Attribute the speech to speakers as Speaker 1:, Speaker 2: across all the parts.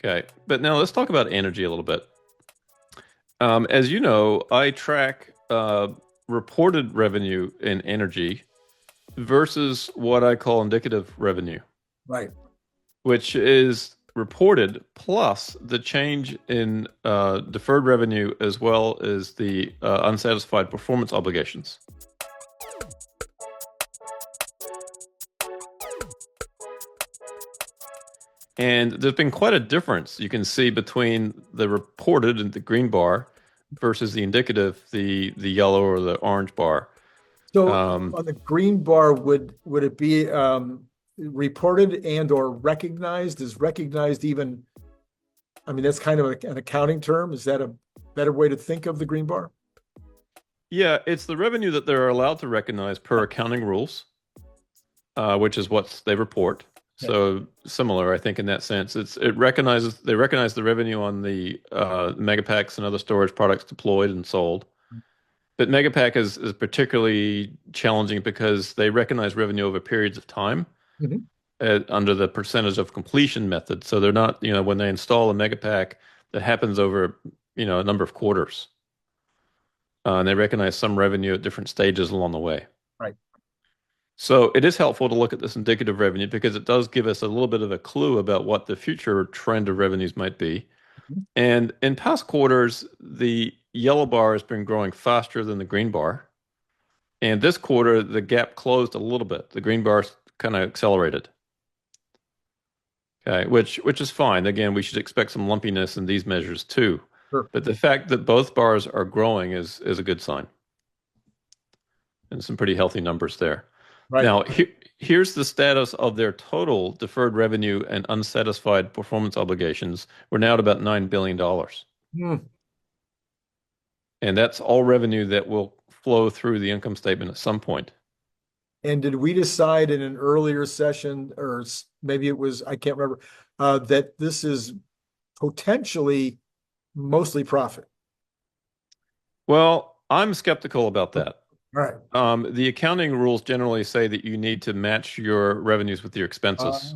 Speaker 1: Okay, but now let's talk about energy a little bit. As you know, I track reported revenue in energy versus what I call indicative revenue,
Speaker 2: Right.
Speaker 1: which is reported plus the change in deferred revenue as well as the unsatisfied performance obligations. And there's been quite a difference you can see between the reported and the green bar versus the indicative, the yellow or the orange bar.
Speaker 2: So
Speaker 1: Um,
Speaker 2: on the green bar, would it be reported and or recognized? Is recognized even, I mean, that's kind of an accounting term. Is that a better way to think of the green bar?
Speaker 1: yeah, it's the revenue that they're allowed to recognize per accounting rules, which is what they report.
Speaker 2: Okay.
Speaker 1: So similar, I think, in that sense. They recognize the revenue on the Megapacks and other storage products deployed and sold. But Megapack is particularly challenging because they recognize revenue over periods of time
Speaker 2: Mhm.
Speaker 1: under the percentage of completion method. So they're not, when they install a Megapack, that happens over, a number of quarters. And they recognize some revenue at different stages along the way.
Speaker 2: Right.
Speaker 1: So it is helpful to look at this indicative revenue because it does give us a little bit of a clue about what the future trend of revenues might be.
Speaker 2: Mhm.
Speaker 1: And in past quarters, the yellow bar has been growing faster than the green bar. And this quarter, the gap closed a little bit. The green bar kind of accelerated. Okay, which is fine. Again, we should expect some lumpiness in these measures too.
Speaker 2: Sure.
Speaker 1: But the fact that both bars are growing is a good sign. And some pretty healthy numbers there.
Speaker 2: Right.
Speaker 1: Now, here's the status of their total deferred revenue and unsatisfied performance obligations. We're now at about $9 billion.
Speaker 2: Hmm.
Speaker 1: And that's all revenue that will flow through the income statement at some point.
Speaker 2: And did we decide in an earlier session, or maybe it was, I can't remember, that this is potentially mostly profit?
Speaker 1: Well, I'm skeptical about that.
Speaker 2: All right.
Speaker 1: The accounting rules generally say that you need to match your revenues with your expenses.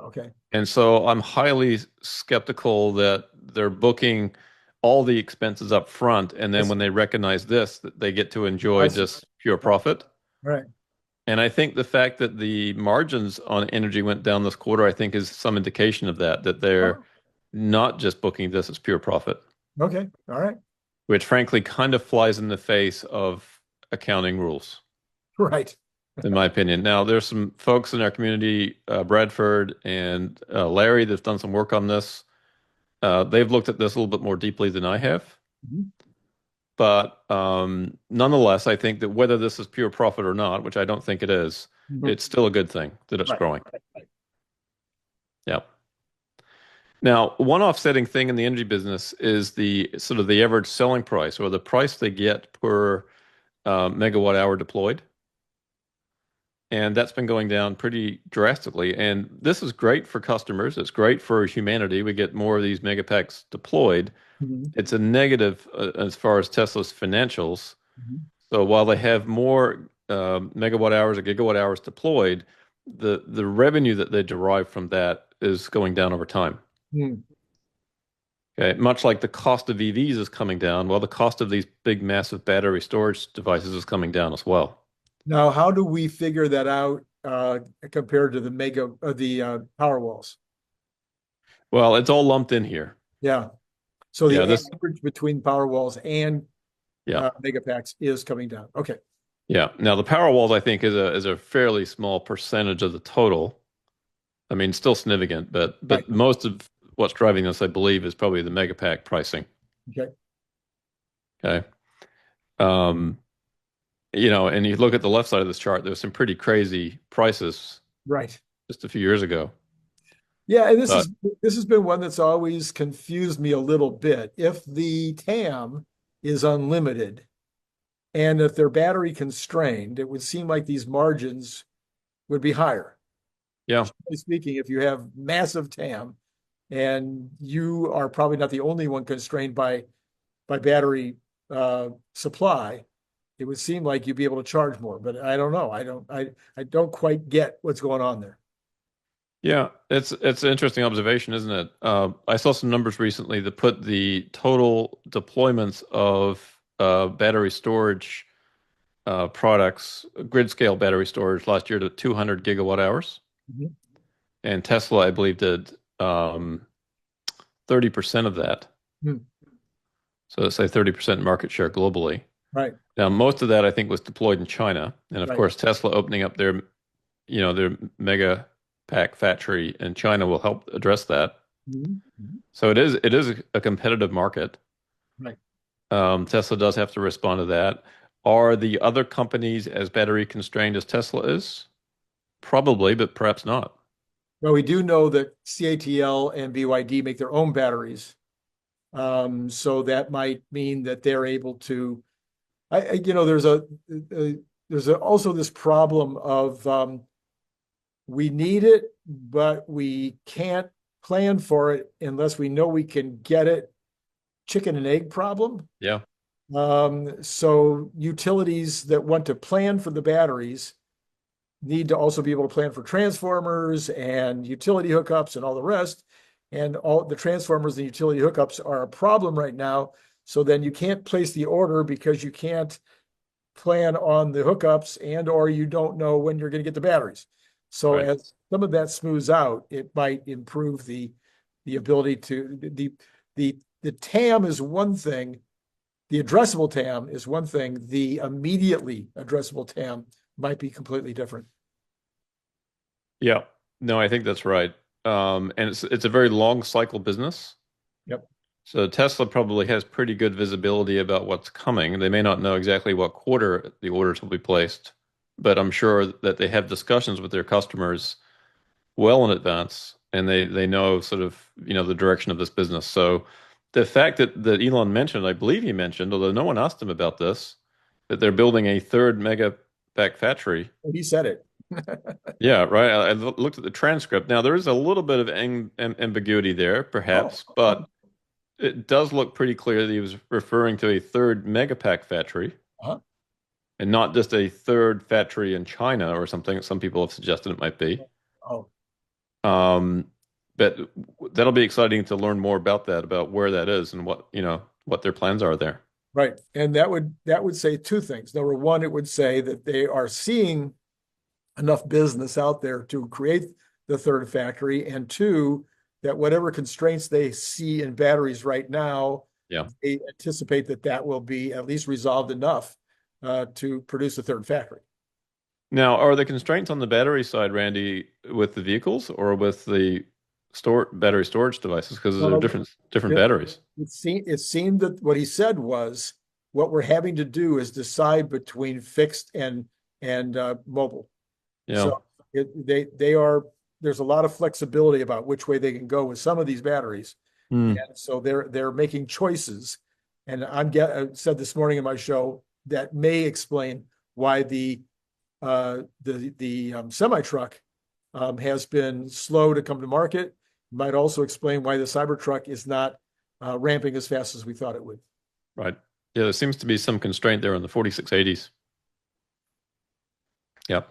Speaker 2: Okay.
Speaker 1: And so I'm highly skeptical that they're booking all the expenses up front, and
Speaker 2: I
Speaker 1: then when
Speaker 2: see.
Speaker 1: they recognize this, that they get to
Speaker 2: I
Speaker 1: enjoy
Speaker 2: see.
Speaker 1: just pure
Speaker 2: Right.
Speaker 1: profit.
Speaker 2: Right.
Speaker 1: And I think the fact that the margins on energy went down this quarter, I think is some indication of that they're
Speaker 2: Oh,
Speaker 1: not just booking this as pure profit,
Speaker 2: okay. All right.
Speaker 1: which frankly kind of flies in the face of accounting rules,
Speaker 2: Right.
Speaker 1: in my opinion. Now, there's some folks in our community, Bradford and Larry, that've done some work on this. They've looked at this a little bit more deeply than I have.
Speaker 2: Mhm.
Speaker 1: But nonetheless, I think that whether this is pure profit or not, which I don't think it is,
Speaker 2: Mhm.
Speaker 1: it's still a good thing that it's
Speaker 2: Right.
Speaker 1: growing.
Speaker 2: Right.
Speaker 1: Yeah. Now, one offsetting thing in the energy business is the sort of the average selling price or the price they get per megawatt hour deployed. And that's been going down pretty drastically. And this is great for customers. It's great for humanity. We get more of these megapacks deployed.
Speaker 2: Mhm.
Speaker 1: It's a negative as far as Tesla's financials.
Speaker 2: Mhm.
Speaker 1: So while they have more megawatt hours or gigawatt hours deployed, the revenue that they derive from that is going down over time.
Speaker 2: Hmm.
Speaker 1: Okay, much like the cost of EVs is coming down, well, the cost of these big, massive battery storage devices is coming down as well.
Speaker 2: Now, how do we figure that out compared to the power walls?
Speaker 1: Well, it's all lumped in here.
Speaker 2: Yeah. So
Speaker 1: Yeah,
Speaker 2: the average between power walls and
Speaker 1: yeah,
Speaker 2: megapacks is coming down. Okay.
Speaker 1: yeah. Now the power walls, I think, is a fairly small percentage of the total. I mean, still significant,
Speaker 2: Right.
Speaker 1: but most of what's driving this, I believe, is probably the megapack pricing.
Speaker 2: Okay.
Speaker 1: Okay. Um, and you look at the left side of this chart, there's some pretty crazy prices
Speaker 2: Right.
Speaker 1: just a few years ago.
Speaker 2: Yeah, and
Speaker 1: But
Speaker 2: this has been one that's always confused me a little bit. If the TAM is unlimited and if they're battery constrained, it would seem like these margins would be higher.
Speaker 1: yeah,
Speaker 2: Generally speaking, if you have massive TAM and you are probably not the only one constrained by battery supply, it would seem like you'd be able to charge more. But I don't know. I don't quite get what's going on there.
Speaker 1: Yeah, it's an interesting observation, isn't it? I saw some numbers recently that put the total deployments of battery storage products, grid scale battery storage last year to 200 gigawatt hours.
Speaker 2: Mhm.
Speaker 1: And Tesla, I believe, did 30% of that.
Speaker 2: Hmm.
Speaker 1: So let's say 30% market share globally.
Speaker 2: Right,
Speaker 1: Now, most of that I think was deployed in China. And of
Speaker 2: right.
Speaker 1: course, Tesla opening up their mega pack factory in China will help address that.
Speaker 2: Mhm. Mhm.
Speaker 1: So it is a competitive market.
Speaker 2: Right.
Speaker 1: Tesla does have to respond to that. Are the other companies as battery constrained as Tesla is? Probably, but perhaps not.
Speaker 2: Well, we do know that CATL and BYD make their own batteries. So that might mean that they're able to, also this problem of we need it, but we can't plan for it unless we know we can get it. Chicken and egg problem.
Speaker 1: Yeah,
Speaker 2: So utilities that want to plan for the batteries need to also be able to plan for transformers and utility hookups and all the rest. And all the transformers and utility hookups are a problem right now. So then you can't place the order because you can't plan on the hookups and or you don't know when you're going to get the batteries. So
Speaker 1: right.
Speaker 2: as some of that smooths out, it might improve the ability to the TAM is one thing, the addressable TAM is one thing, the immediately addressable TAM might be completely different.
Speaker 1: Yeah. No, I think that's right. And it's a very long cycle business.
Speaker 2: Yep.
Speaker 1: So Tesla probably has pretty good visibility about what's coming. They may not know exactly what quarter the orders will be placed, but I'm sure that they have discussions with their customers well in advance, and they know sort of, the direction of this business. So the fact that Elon mentioned, I believe he mentioned, although no one asked him about this, that they're building a third mega pack factory.
Speaker 2: He said it.
Speaker 1: Yeah, right. I looked at the transcript. Now there is a little bit of ambiguity there,
Speaker 2: Oh,
Speaker 1: perhaps,
Speaker 2: oh,
Speaker 1: but it does look pretty clear that he was referring to a third megapack factory
Speaker 2: uh-huh.
Speaker 1: and not just a third factory in China or something. Some people have suggested it might be.
Speaker 2: Oh,
Speaker 1: Um, but that'll be exciting to learn more about that, about where that is and what their plans are there.
Speaker 2: right. And that would say two things. Number one, it would say that they are seeing enough business out there to create the third factory, and two, that whatever constraints they see in batteries right now,
Speaker 1: Yeah.
Speaker 2: they anticipate that that will be at least resolved enough to produce a third factory.
Speaker 1: Now, are the constraints on the battery side, Randy, with the vehicles or with the battery storage devices? Because they're
Speaker 2: Well,
Speaker 1: different
Speaker 2: it,
Speaker 1: batteries.
Speaker 2: it seemed that what he said was what we're having to do is decide between fixed and mobile.
Speaker 1: Yeah.
Speaker 2: So they are there's a lot of flexibility about which way they can go with some of these batteries,
Speaker 1: Hmm.
Speaker 2: and so they're making choices. And I said this morning in my show that may explain why the semi truck has been slow to come to market. Might also explain why the Cybertruck is not ramping as fast as we thought it would.
Speaker 1: Right. Yeah, there seems to be some constraint there on the 4680s. Yeah.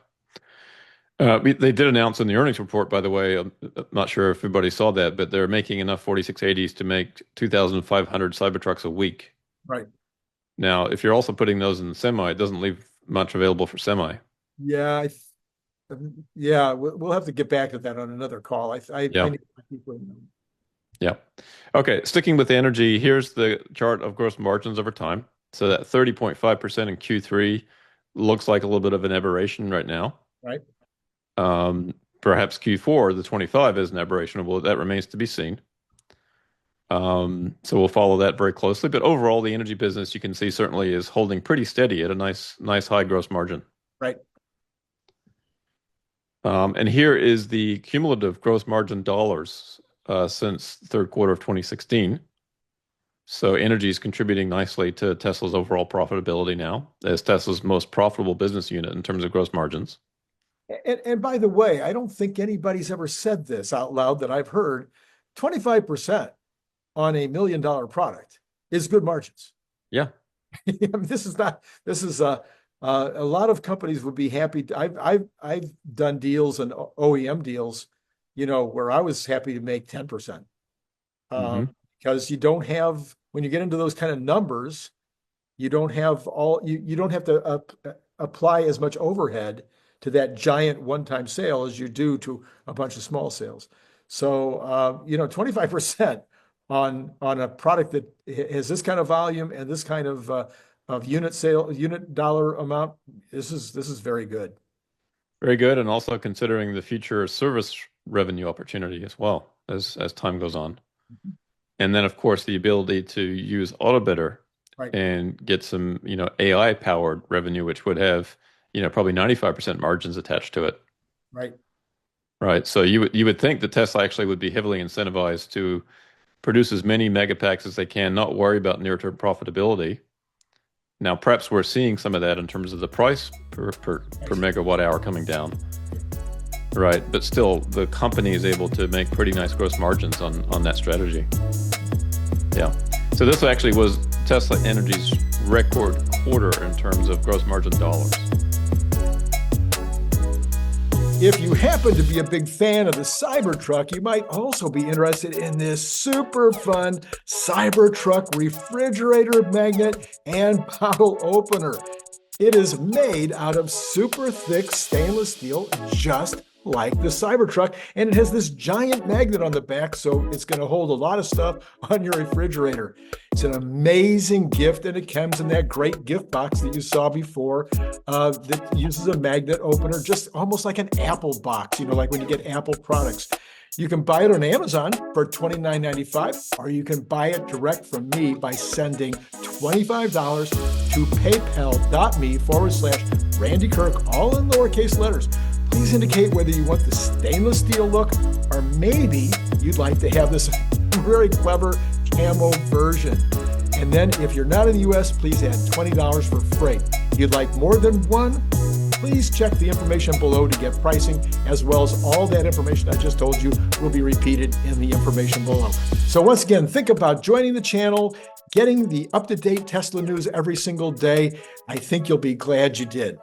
Speaker 1: They did announce in the earnings report, by the way, I'm not sure if everybody saw that, but they're making enough 4680s to make 2,500 Cybertrucks a week.
Speaker 2: Right.
Speaker 1: Now, if you're also putting those in the semi, it doesn't leave much available for semi.
Speaker 2: Yeah, yeah, we'll have to get back to that on another call. I
Speaker 1: Yeah.
Speaker 2: need to keep with them.
Speaker 1: Yeah. Okay. Sticking with the energy, here's the chart of gross margins over time. So that 30.5% in Q3 looks like a little bit of an aberration right now.
Speaker 2: Right.
Speaker 1: Perhaps Q4, the 25 is an aberration. Well, that remains to be seen. So we'll follow that very closely. But overall, the energy business you can see certainly is holding pretty steady at a nice high gross margin.
Speaker 2: Right.
Speaker 1: And here is the cumulative gross margin dollars since third quarter of 2016. So energy is contributing nicely to Tesla's overall profitability now, as Tesla's most profitable business unit in terms of gross margins.
Speaker 2: And by the way, I don't think anybody's ever said this out loud that I've heard. 25% on $1 million product is good margins.
Speaker 1: Yeah,
Speaker 2: I mean, this is a lot of companies would be happy. I've done deals and OEM deals where I was happy to make 10%.
Speaker 1: Hmm.
Speaker 2: Because you don't have, when you get into those kind of numbers, you don't have you don't have to apply as much overhead to that giant one-time sale as you do to a bunch of small sales. So 25% on a product that has this kind of volume and this kind of unit dollar amount, this is very good.
Speaker 1: Very good. And also considering the future service revenue opportunity as well as time goes on. And then, of course, the ability to use AutoBidder
Speaker 2: Right.
Speaker 1: and get some, AI-powered revenue, which would have, probably 95% margins attached to it.
Speaker 2: Right.
Speaker 1: Right. So you would think that Tesla actually would be heavily incentivized to produce as many megapacks as they can, not worry about near-term profitability. Now, perhaps we're seeing some of that in terms of the price per megawatt hour coming down. Right. But still, the company is able to make pretty nice gross margins on that strategy. Yeah. So this actually was Tesla Energy's record quarter in terms of gross margin dollars.
Speaker 2: If you happen to be a big fan of the Cybertruck, you might also be interested in this super fun Cybertruck refrigerator magnet and bottle opener. It is made out of super thick stainless steel, just like the Cybertruck, and it has this giant magnet on the back, so it's going to hold a lot of stuff on your refrigerator. It's an amazing gift, and it comes in that great gift box that you saw before that uses a magnet opener, just almost like an Apple box, like when you get Apple products. You can buy it on Amazon for $29.95, or you can buy it direct from me by sending $25 to paypal.me/Randy Kirk, all in lowercase letters. Please indicate whether you want the stainless steel look, or maybe you'd like to have this very clever camo version. And then if you're not in the US, please add $20 for freight. If you'd like more than one, please check the information below to get pricing, as well as all that information I just told you will be repeated in the information below. So once again, think about joining the channel, getting the up-to-date Tesla news every single day. I think you'll be glad you did.